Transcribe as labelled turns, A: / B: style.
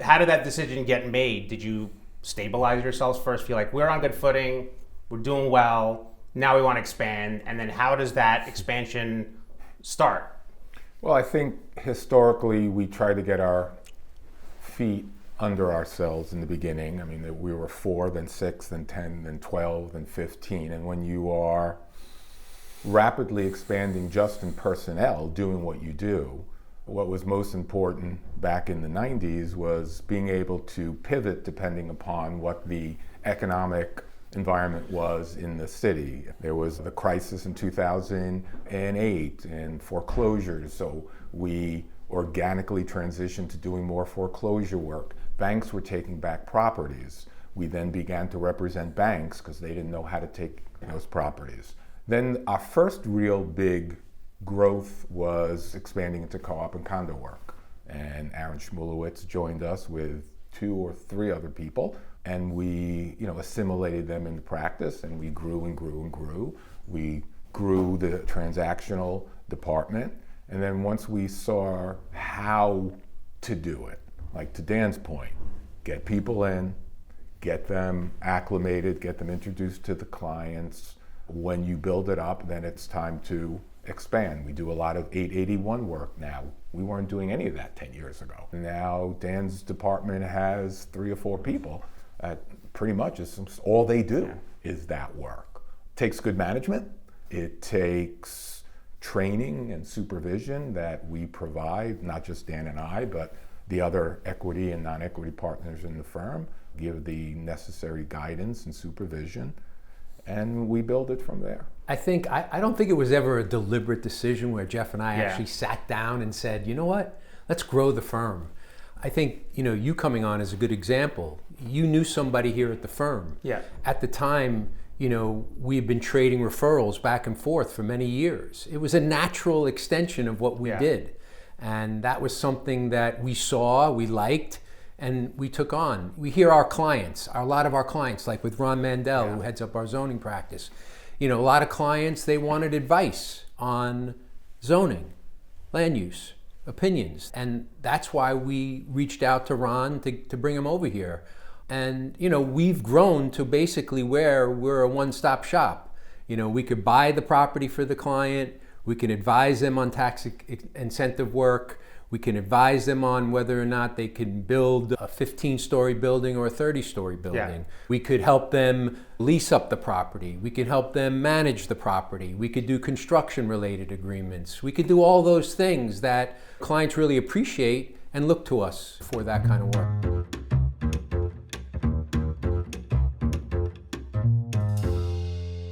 A: how did that decision get made? Did you stabilize yourselves first, feel like we're on good footing, we're doing well, now we want to expand, and then how does that expansion start?
B: Well, I think historically we try to get our feet under ourselves in the beginning. I mean, we were 4, then 6, then 10, then 12, then 15. And when you are rapidly expanding just in personnel, doing what you do, what was most important back in the 90s was being able to pivot depending upon what the economic environment was in the city. There was the crisis in 2008 and foreclosures, so we organically transitioned to doing more foreclosure work. Banks were taking back properties. We then began to represent banks because they didn't know how to take those properties. Then our first real big growth was expanding into co-op and condo work. And Aaron Shmulewitz joined us with 2 or 3 other people, and we assimilated them into practice, and we grew and grew and grew. We grew the transactional department, and then once we saw how to do it, like to Dan's point, get people in, get them acclimated, get them introduced to the clients. When you build it up, then it's time to expand. We do a lot of 881 work now. We weren't doing any of that 10 years ago. Now Dan's department has 3 or 4 people. Pretty much is all they do is that work. It takes good management. It takes training and supervision that we provide, not just Dan and I, but the other equity and non-equity partners in the firm, give the necessary guidance and supervision, and we build it from there.
C: I don't think it was ever a deliberate decision where Jeff and I actually sat down and said, you know what, let's grow the firm. I think, you coming on is a good example. You knew somebody here at the firm.
A: Yeah.
C: At the time, we had been trading referrals back and forth for many years. It was a natural extension of what we did. And that was something that we saw, we liked, and we took on. We hear our clients, a lot of our clients, like with Ron Mandel, who heads up our zoning practice. A lot of clients, they wanted advice on zoning, land use, opinions. And that's why we reached out to Ron to bring him over here. And, we've grown to basically where we're a one-stop shop. We could buy the property for the client. We can advise them on tax incentive work. We can advise them on whether or not they can build a 15-story building or a 30-story building. Yeah. We could help them lease up the property. We could help them manage the property. We could do construction-related agreements. We could do all those things that clients really appreciate and look to us for that kind of work.